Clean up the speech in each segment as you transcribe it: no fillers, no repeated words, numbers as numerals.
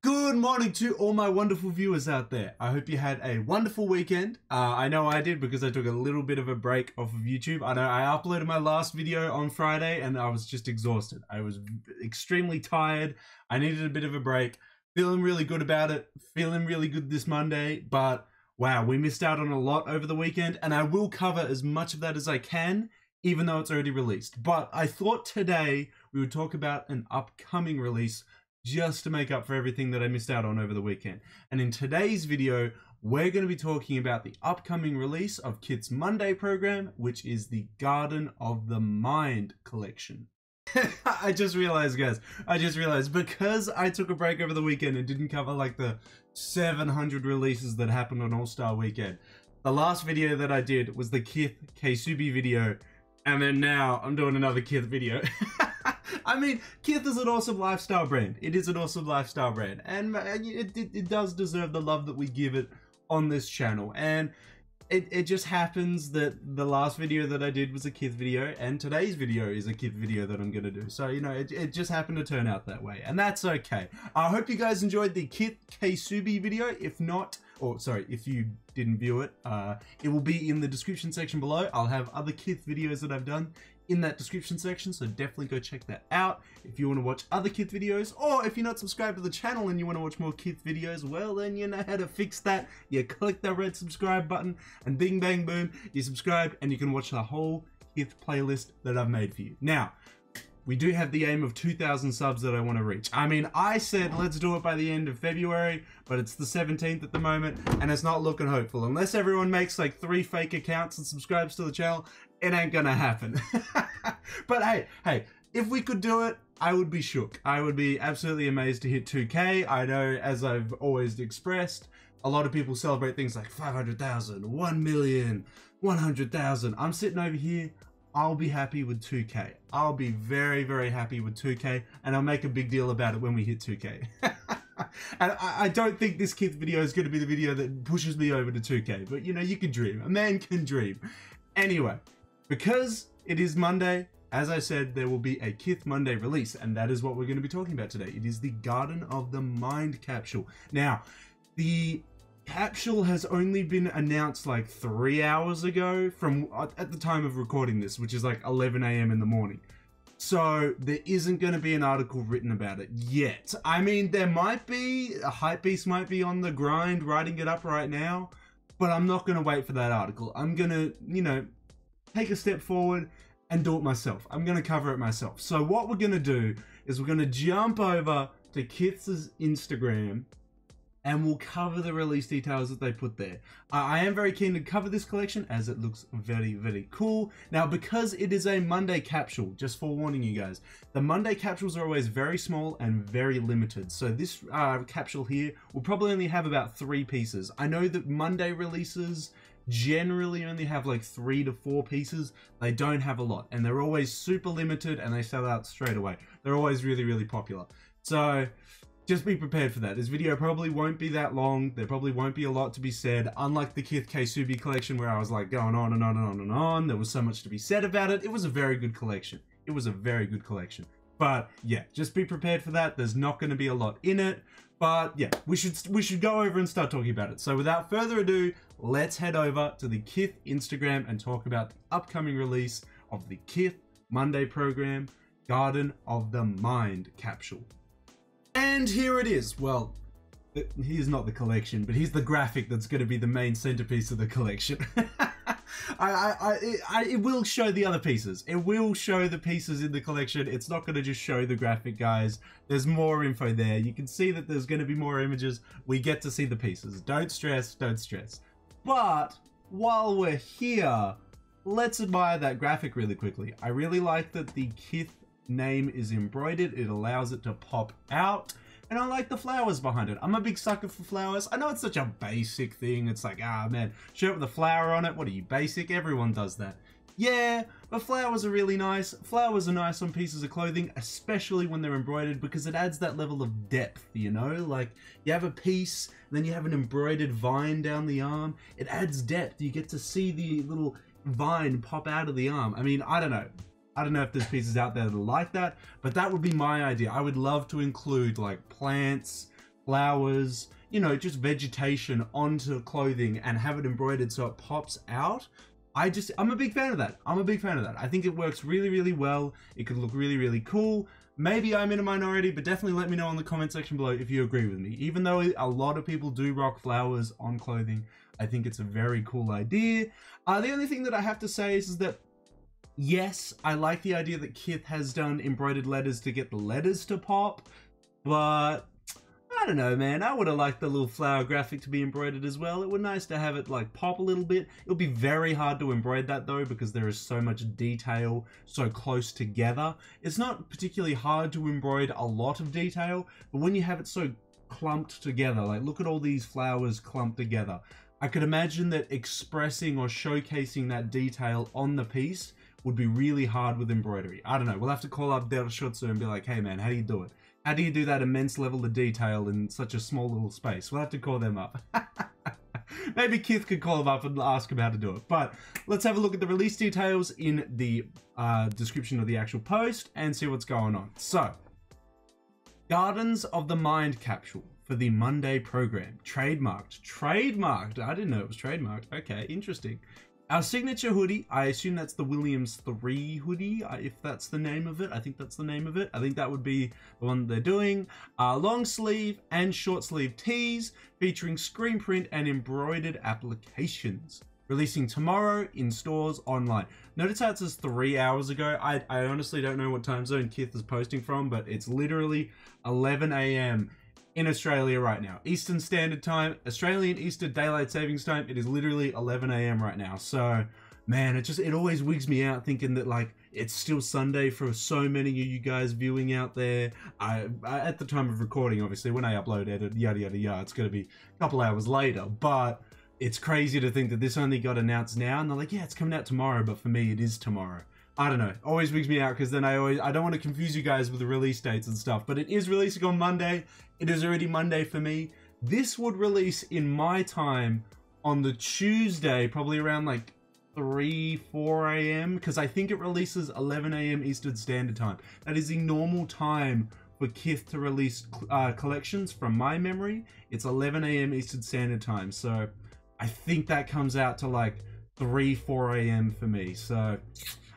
Good morning to all my wonderful viewers out there. I hope you had a wonderful weekend. I know I did because I took a little bit of a break off of YouTube. I know I uploaded my last video on Friday and I was just exhausted. I was extremely tired. I needed a bit of a break. Feeling really good about it. Feeling really good this Monday. But wow, we missed out on a lot over the weekend and I will cover as much of that as I can, even though it's already released. But I thought today we would talk about an upcoming release just to make up for everything that I missed out on over the weekend. And in today's video, we're going to be talking about the upcoming release of KITH's Monday program, which is the Garden of the Mind collection. I just realized, guys, because I took a break over the weekend and didn't cover like the 700 releases that happened on All-Star Weekend. The last video that I did was the KITH K-Subi video, and then now I'm doing another KITH video. I mean, KITH is an awesome lifestyle brand. It is an awesome lifestyle brand. And it does deserve the love that we give it on this channel. And it just happens that the last video that I did was a KITH video. And today's video is a KITH video that I'm going to do. So, you know, it just happened to turn out that way. And that's okay. I hope you guys enjoyed the KITH K-Subi video. If not, or sorry, if you didn't view it, it will be in the description section below. I'll have other KITH videos that I've done in that description section, so definitely go check that out if you want to watch other KITH videos, or if you're not subscribed to the channel and you want to watch more KITH videos, well then you know how to fix that. You click that red subscribe button and bing bang boom, you subscribe and you can watch the whole KITH playlist that I've made for you. Now, we do have the aim of 2,000 subs that I want to reach. I mean, I said let's do it by the end of February, but it's the 17th at the moment, and it's not looking hopeful. Unless everyone makes like 3 fake accounts and subscribes to the channel, it ain't gonna happen. But hey, if we could do it, I would be shook. I would be absolutely amazed to hit 2K. I know, as I've always expressed, a lot of people celebrate things like 500,000, 1 million, 100,000. I'm sitting over here. I'll be happy with 2K. I'll be very, very happy with 2K, and I'll make a big deal about it when we hit 2K. And I don't think this KITH video is going to be the video that pushes me over to 2K, but you know, you can dream. A man can dream. Anyway, because it is Monday, as I said, there will be a KITH Monday release, and that is what we're going to be talking about today. It is the Garden of the Mind capsule. Now, the capsule has only been announced like 3 hours ago from at the time of recording this, which is like 11 AM in the morning. So there isn't going to be an article written about it yet. I mean, there might be, a hypebeast might be on the grind writing it up right now, but I'm not going to wait for that article. I'm going to, you know, take a step forward and do it myself. I'm going to cover it myself. So what we're going to do is we're going to jump over to KITH's Instagram and we'll cover the release details that they put there. I am very keen to cover this collection as it looks very, very cool. Now, because it is a Monday capsule, just forewarning you guys, the Monday capsules are always very small and very limited. So this capsule here will probably only have about 3 pieces. I know that Monday releases generally only have like 3 to 4 pieces. They don't have a lot, and they're always super limited and they sell out straight away. They're always really, really popular. So just be prepared for that. This video probably won't be that long. There probably won't be a lot to be said. Unlike the KITH K-Subi collection where I was like going on and on and on and on. There was so much to be said about it. It was a very good collection. It was a very good collection. But yeah, just be prepared for that. There's not going to be a lot in it. But yeah, we should go over and start talking about it. So without further ado, let's head over to the KITH Instagram and talk about the upcoming release of the KITH Monday program, Garden of the Mind capsule. And here it is. Well, here's not the collection, but here's the graphic that's going to be the main centerpiece of the collection. It will show the other pieces. It will show the pieces in the collection. It's not going to just show the graphic, guys. There's more info there. You can see that there's going to be more images. We get to see the pieces. Don't stress, don't stress. But while we're here, let's admire that graphic really quickly. I really like that the KITH name is embroidered. It allows it to pop out, and I like the flowers behind it. I'm a big sucker for flowers. I know it's such a basic thing. It's like, ah man, shirt with a flower on it, what are you, basic? Everyone does that. Yeah, but flowers are really nice. Flowers are nice on pieces of clothing, especially when they're embroidered, because it adds that level of depth, you know? Like, you have a piece, and then you have an embroidered vine down the arm. It adds depth. You get to see the little vine pop out of the arm. I mean, I don't know. I don't know if there's pieces out there that are like that, but that would be my idea. I would love to include like plants, flowers, you know, just vegetation onto clothing and have it embroidered so it pops out. I'm a big fan of that. I'm a big fan of that. I think it works really, really well. It could look really, really cool. Maybe I'm in a minority, but definitely let me know in the comment section below if you agree with me. Even though a lot of people do rock flowers on clothing, I think it's a very cool idea. The only thing that I have to say is that, yes, I like the idea that KITH has done embroidered letters to get the letters to pop, but I don't know, man. I would have liked the little flower graphic to be embroidered as well. It would be nice to have it like pop a little bit. It would be very hard to embroider that though, because there is so much detail so close together. It's not particularly hard to embroider a lot of detail, but when you have it so clumped together, like look at all these flowers clumped together. I could imagine that expressing or showcasing that detail on the piece would be really hard with embroidery. I don't know. We'll have to call up Del Schutzer and be like, hey man, how do you do it? How do you do that immense level of detail in such a small little space? We'll have to call them up. Maybe KITH could call them up and ask them how to do it. But let's have a look at the release details in the description of the actual post and see what's going on. So, Gardens of the Mind capsule for the Monday program. Trademarked. I didn't know it was trademarked. Okay, interesting. Our signature hoodie, I assume that's the Williams 3 hoodie, if that's the name of it. I think that's the name of it. I think that would be the one they're doing. Long sleeve and short sleeve tees featuring screen print and embroidered applications. Releasing tomorrow in stores online. Notice how it says 3 hours ago. I honestly don't know what time zone KITH is posting from, but it's literally 11 AM in Australia right now. Eastern Standard Time, Australian Eastern Daylight Savings Time. It is literally 11 AM right now. So, man, it always wigs me out thinking that like it's still Sunday for so many of you guys viewing out there. I at the time of recording, obviously, when I upload it, yada yada yada, it's gonna be a couple hours later. But it's crazy to think that this only got announced now, and they're like, yeah, it's coming out tomorrow. But for me, it is tomorrow. I don't know. Always wigs me out because then I don't want to confuse you guys with the release dates and stuff. But it is releasing on Monday. It is already Monday for me. This would release in my time on the Tuesday, probably around like 4 AM, because I think it releases 11 AM Eastern Standard Time. That is the normal time for KITH to release collections from my memory. It's 11 AM Eastern Standard Time. So I think that comes out to like 4 AM for me. So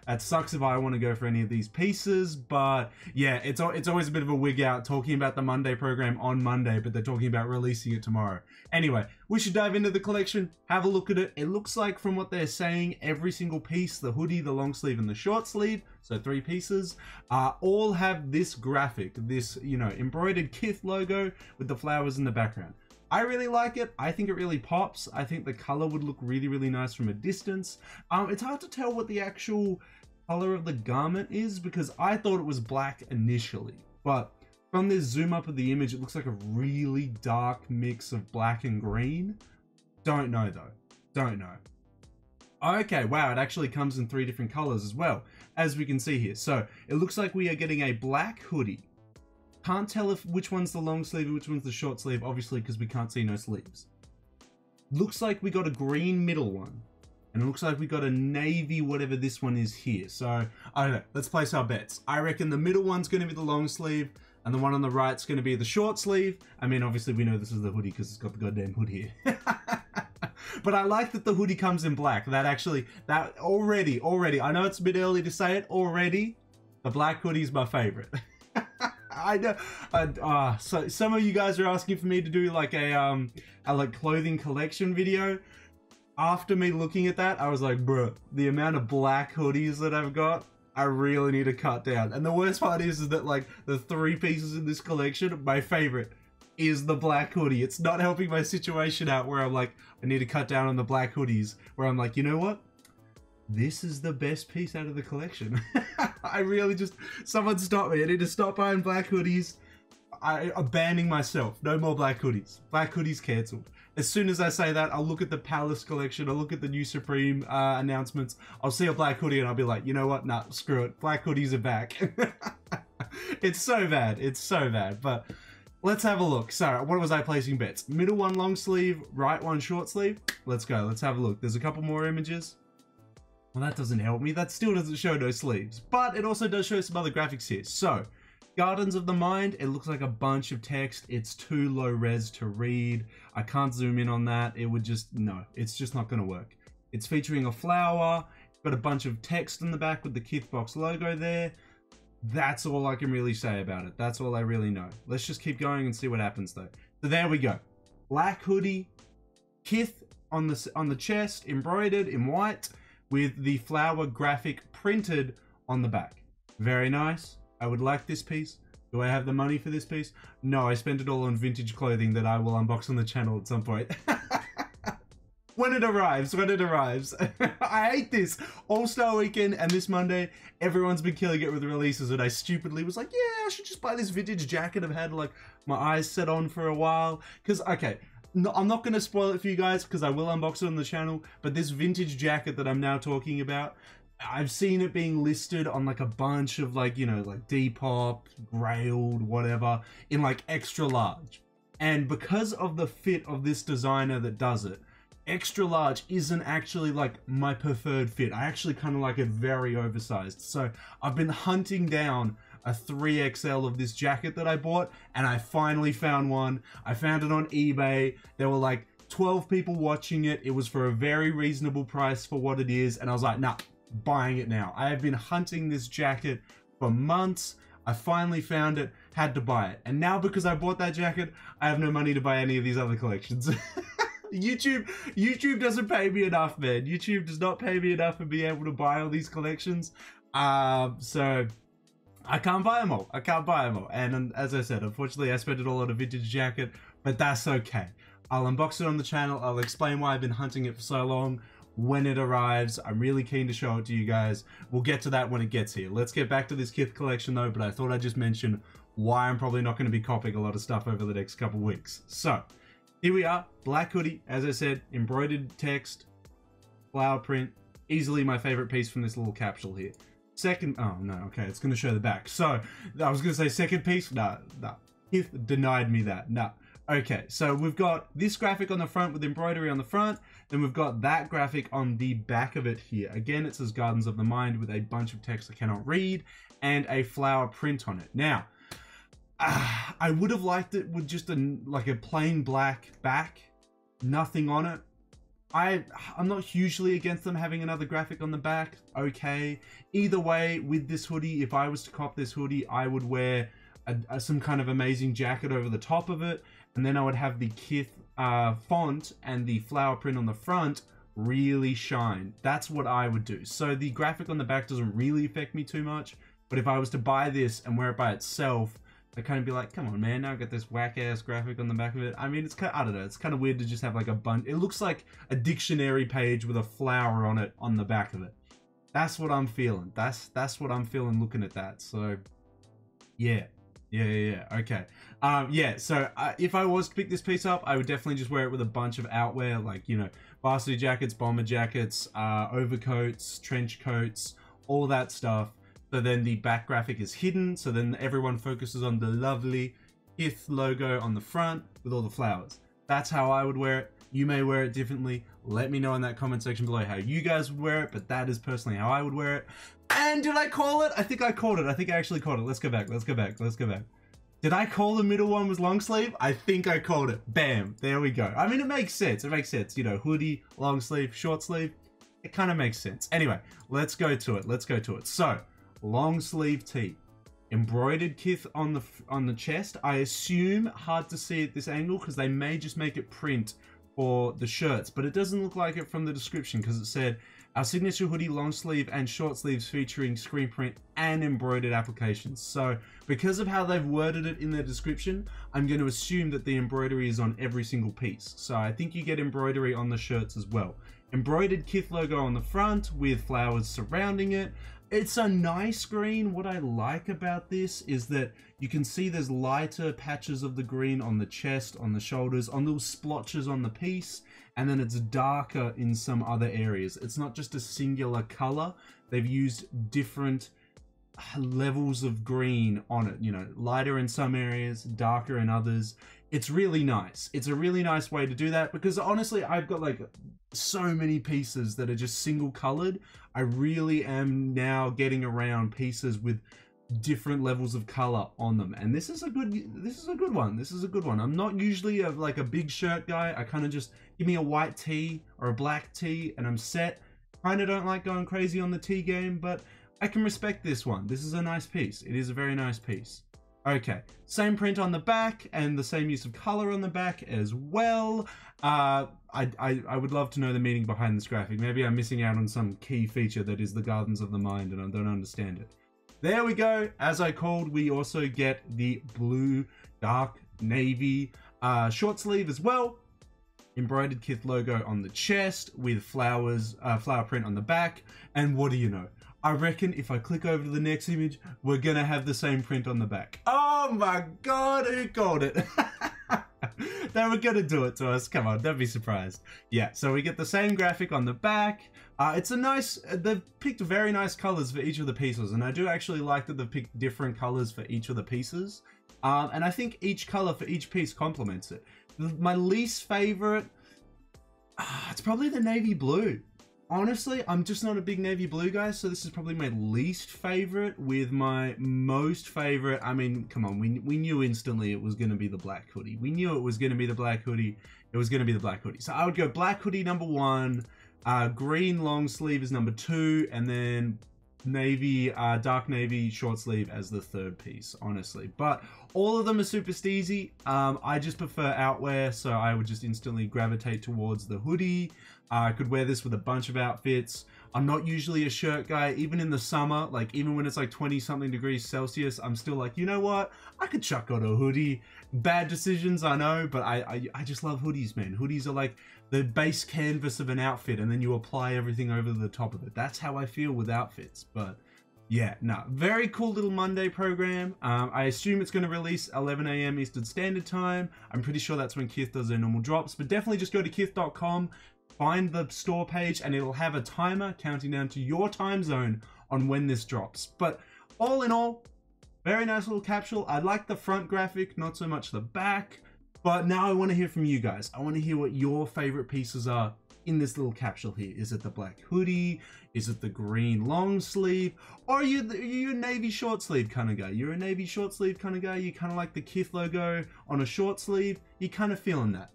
that sucks if I want to go for any of these pieces, but yeah, it's always a bit of a wig out talking about the Monday program on Monday, but they're talking about releasing it tomorrow. Anyway, we should dive into the collection, have a look at it. It looks like from what they're saying, every single piece, the hoodie, the long sleeve, and the short sleeve, so 3 pieces, all have this graphic, this, you know, embroidered KITH logo with the flowers in the background. I really like it. I think it really pops. I think the color would look really, really nice from a distance. It's hard to tell what the actual color of the garment is because I thought it was black initially, but from this zoom up of the image, it looks like a really dark mix of black and green. Don't know though. Don't know. Okay, wow, it actually comes in 3 different colors as well, as we can see here. So it looks like we are getting a black hoodie. Can't tell which one's the long sleeve and which one's the short sleeve, obviously, because we can't see no sleeves. Looks like we got a green middle one. And it looks like we got a navy, whatever this one is here. So, I don't know. Let's place our bets. I reckon the middle one's going to be the long sleeve, and the one on the right's going to be the short sleeve. I mean, obviously, we know this is the hoodie because it's got the goddamn hood here. But I like that the hoodie comes in black. That already, I know it's a bit early to say it, already, the black hoodie is my favorite. I know. So some of you guys are asking for me to do like a like clothing collection video. After me looking at that, I was like, bro, the amount of black hoodies that I've got, I really need to cut down. And the worst part is that like the 3 pieces in this collection, my favorite is the black hoodie. It's not helping my situation out where I'm like, I need to cut down on the black hoodies. Where I'm like, you know what? This is the best piece out of the collection. I really just, someone stop me. I need to stop buying black hoodies. I'm banning myself. No more black hoodies. Black hoodies cancelled. As soon as I say that, I'll look at the Palace collection. I'll look at the new Supreme announcements. I'll see a black hoodie and I'll be like, you know what? Nah, screw it. Black hoodies are back. It's so bad. It's so bad. But let's have a look. So, what was I placing bets? Middle one long sleeve, right one short sleeve. Let's go. Let's have a look. There's a couple more images. Well, that doesn't help me. That still doesn't show no sleeves. But it also does show some other graphics here. So, Gardens of the Mind, it looks like a bunch of text. It's too low res to read. I can't zoom in on that. It would just, no, it's just not going to work. It's featuring a flower. It's got a bunch of text in the back with the KITH box logo there. That's all I can really say about it. That's all I really know. Let's just keep going and see what happens though. So there we go. Black hoodie, KITH on the chest, embroidered in white with the flower graphic printed on the back. Very nice. I would like this piece. Do I have the money for this piece? No, I spent it all on vintage clothing that I will unbox on the channel at some point. When it arrives, when it arrives. I hate this. All-Star Weekend and this Monday, everyone's been killing it with releases, and I stupidly was like, yeah, I should just buy this vintage jacket I've had like my eyes set on for a while. Because, okay, no, I'm not going to spoil it for you guys because I will unbox it on the channel, but this vintage jacket that I'm now talking about, I've seen it being listed on like a bunch of like, you know, like Depop, Grailed, whatever, in like extra large. And because of the fit of this designer that does it, extra large isn't actually like my preferred fit. I actually kind of like it very oversized. So I've been hunting down a 3XL of this jacket that I bought, and I finally found one. I found it on eBay. There were like 12 people watching it. It was for a very reasonable price for what it is. And I was like, nah, buying it now. I have been hunting this jacket for months. I finally found it, had to buy it. And now because I bought that jacket, I have no money to buy any of these other collections. YouTube doesn't pay me enough, man. YouTube does not pay me enough to be able to buy all these collections. So I can't buy them all. I can't buy them all. And as I said, unfortunately, I spent it all on a vintage jacket, but that's okay. I'll unbox it on the channel. I'll explain why I've been hunting it for so long. When it arrives, I'm really keen to show it to you guys. We'll get to that when it gets here. Let's get back to this KITH collection though, but I thought I'd just mention why I'm probably not going to be copying a lot of stuff over the next couple weeks. So here we are, black hoodie, as I said, embroidered text, flower print, easily my favorite piece from this little capsule here. Second, oh no, okay, it's going to show the back. So I was going to say second piece, no, KITH denied me that, no. Okay, so we've got this graphic on the front with embroidery on the front, then we've got that graphic on the back of it here. Again, it says Gardens of the Mind with a bunch of text I cannot read and a flower print on it. Now, I would have liked it with just like a plain black back, nothing on it. I'm not hugely against them having another graphic on the back, okay. Either way, with this hoodie, if I was to cop this hoodie, I would wear some kind of amazing jacket over the top of it, and then I would have the KITH font and the flower print on the front really shine. That's what I would do. So the graphic on the back doesn't really affect me too much, but if I was to buy this and wear it by itself, I'd kind of be like, come on, man, now I've got this whack-ass graphic on the back of it. I mean, it's kind of, I don't know, it's kind of weird to just have like a bunch. It looks like a dictionary page with a flower on it on the back of it. That's what I'm feeling. That's what I'm feeling looking at that. So, yeah. Okay. Yeah, so if I was to pick this piece up, I would definitely just wear it with a bunch of outwear, like, you know, varsity jackets, bomber jackets, overcoats, trench coats, all that stuff. So then the back graphic is hidden, so then everyone focuses on the lovely KITH logo on the front with all the flowers. That's how I would wear it. You may wear it differently. Let me know in that comment section below how you guys would wear it, but that is personally how I would wear it. And did I call it? I think I called it. I think I actually called it. Let's go back. Did I call the middle one was long sleeve? I think I called it. Bam. There we go. I mean, it makes sense. It makes sense. You know, hoodie, long sleeve, short sleeve. It kind of makes sense. Anyway, let's go to it. So, long sleeve tee. Embroidered KITH on the chest. I assume hard to see at this angle because they may just make it print for the shirts, but it doesn't look like it from the description because it said our signature hoodie, long sleeve and short sleeves featuring screen print and embroidered applications. So because of how they've worded it in their description, I'm going to assume that the embroidery is on every single piece. So I think you get embroidery on the shirts as well. Embroidered KITH logo on the front with flowers surrounding it. It's a nice green. What I like about this is that you can see there's lighter patches of the green on the chest, on the shoulders, on little splotches on the piece, and then it's darker in some other areas. It's not just a singular color. They've used different levels of green on it, you know, lighter in some areas, darker in others. It's really nice. It's a really nice way to do that because honestly, I've got like so many pieces that are just single colored. I really am now getting around pieces with different levels of color on them, and this is a good one. I'm not usually like a big shirt guy. I kind of just give me a white tee or a black tee and I'm set. Kind of don't like going crazy on the tee game, but I can respect this one. This is a nice piece. It is a very nice piece. Okay, same print on the back and the same use of color on the back as well. I would love to know the meaning behind this graphic. Maybe I'm missing out on some key feature that is the Gardens of the Mind and I don't understand it. There we go. As I called, we also get the blue dark navy short sleeve as well. Embroidered KITH logo on the chest with flowers, flower print on the back. And what do you know? I reckon if I click over to the next image, we're gonna have the same print on the back. Oh my God, who called it? They were gonna do it to us. Come on, don't be surprised. Yeah, so we get the same graphic on the back. It's a nice, they've picked very nice colors for each of the pieces. And I do actually like that they've picked different colors for each of the pieces. And I think each color for each piece complements it. My least favorite, it's probably the navy blue. Honestly, I'm just not a big navy blue guy, so this is probably my least favorite. With my most favorite, I mean, come on, we knew instantly it was going to be the black hoodie. We knew it was going to be the black hoodie. It was going to be the black hoodie. So I would go black hoodie number 1, green long sleeve is number 2, and then navy, dark navy short sleeve as the 3rd piece, honestly. But all of them are super steezy. I just prefer outwear, so I would just instantly gravitate towards the hoodie. I could wear this with a bunch of outfits. I'm not usually a shirt guy, even in the summer, like even when it's like 20 something degrees Celsius, I'm still like, you know what? I could chuck on a hoodie. Bad decisions, I know, but I just love hoodies, man. Hoodies are like the base canvas of an outfit, and then you apply everything over the top of it. That's how I feel with outfits. But yeah, no, very cool little Monday program. I assume it's going to release 11 AM Eastern Standard Time. I'm pretty sure that's when KITH does their normal drops, but definitely just go to kith.com, find the store page, and it'll have a timer counting down to your time zone on when this drops. But all in all, very nice little capsule. I like the front graphic, not so much the back. But now I want to hear from you guys. I want to hear what your favorite pieces are in this little capsule here. Is it the black hoodie? Is it the green long sleeve? Or are you a navy short sleeve kind of guy? You're a navy short sleeve kind of guy. You kind of like the KITH logo on a short sleeve. You're kind of feeling that.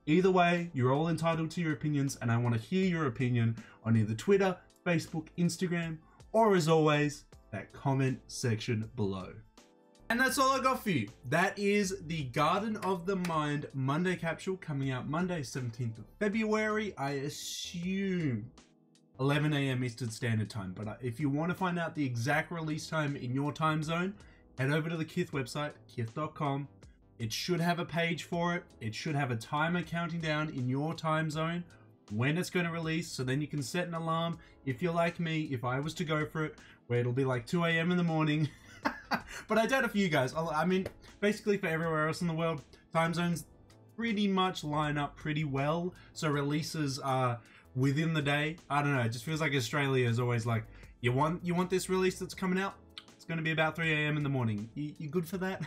Either way, you're all entitled to your opinions, and I want to hear your opinion on either Twitter, Facebook, Instagram, or as always, that comment section below. And that's all I got for you. That is the Garden of the Mind Monday capsule coming out Monday, 17th of February. I assume 11 AM Eastern Standard Time. But if you want to find out the exact release time in your time zone, head over to the KITH website, kith.com. It should have a page for it. It should have a timer counting down in your time zone when it's going to release. So then you can set an alarm. If you're like me, if I was to go for it, where it'll be like 2 AM in the morning. But I doubt it for you guys. I mean, basically for everywhere else in the world, time zones pretty much line up pretty well. So releases are within the day. I don't know. It just feels like Australia is always like, you want this release that's coming out? It's going to be about 3 AM in the morning. You good for that?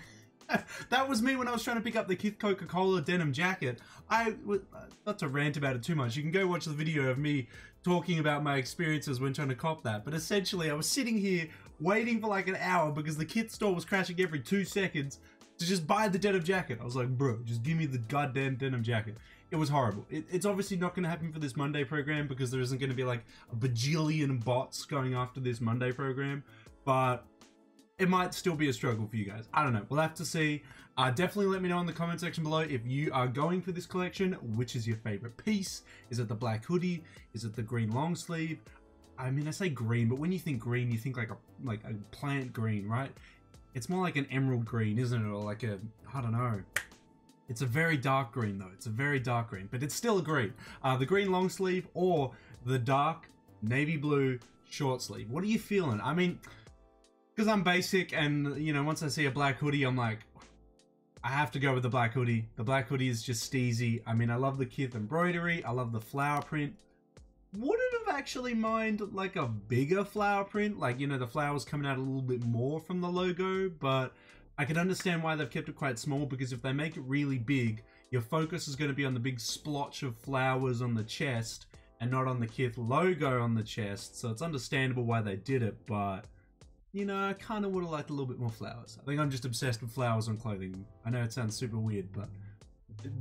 That was me when I was trying to pick up the KITH Coca-Cola denim jacket. Not to rant about it too much. You can go watch the video of me talking about my experiences when trying to cop that. But essentially, I was sitting here waiting for like an hour because the KITH store was crashing every 2 seconds to just buy the denim jacket. I was like, bro, just give me the goddamn denim jacket. It was horrible. It's obviously not going to happen for this Monday program because there isn't going to be like a bajillion bots going after this Monday program. But it might still be a struggle for you guys. I don't know. We'll have to see. Definitely let me know in the comment section below if you are going for this collection. Which is your favorite piece? Is it the black hoodie? Is it the green long sleeve? I mean, I say green, but when you think green, you think like a plant green, right? It's more like an emerald green, isn't it? Or like a, I don't know. It's a very dark green though. It's a very dark green, but it's still a green. The green long sleeve or the dark navy blue short sleeve. What are you feeling? I mean, because I'm basic and, you know, once I see a black hoodie, I'm like, I have to go with the black hoodie. The black hoodie is just steezy. I mean, I love the KITH embroidery. I love the flower print. Wouldn't have actually mind like a bigger flower print. Like, you know, the flowers coming out a little bit more from the logo. But I can understand why they've kept it quite small, because if they make it really big, your focus is going to be on the big splotch of flowers on the chest and not on the KITH logo on the chest. So it's understandable why they did it, but you know, I kind of would have liked a little bit more flowers. I think I'm just obsessed with flowers on clothing. I know it sounds super weird, but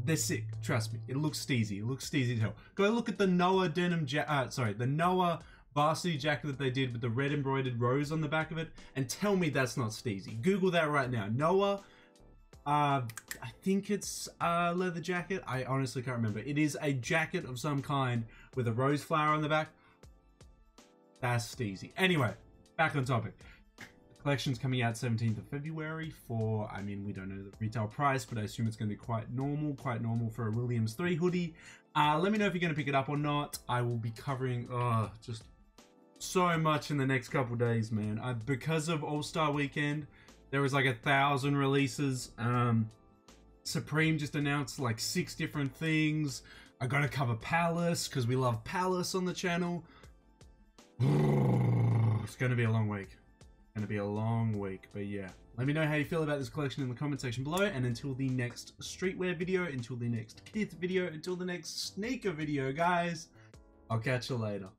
they're sick. Trust me. It looks steezy. It looks steezy as hell. Go look at the Noah denim the Noah varsity jacket that they did with the red embroidered rose on the back of it, and tell me that's not steezy. Google that right now. Noah, I think it's a leather jacket. I honestly can't remember. It is a jacket of some kind with a rose flower on the back. That's steezy. Anyway, back on topic. The collection's coming out 17th of February for, I mean, we don't know the retail price, but I assume it's going to be quite normal for a Williams 3 hoodie. Let me know if you're going to pick it up or not. I will be covering just so much in the next couple days, man. Because of All-Star Weekend, there was like 1,000 releases. Supreme just announced like 6 different things. I gotta cover Palace because we love Palace on the channel. It's gonna be a long week. Gonna be a long week, but yeah. Let me know how you feel about this collection in the comment section below, and until the next streetwear video, until the next KITH video, until the next sneaker video, guys, I'll catch you later.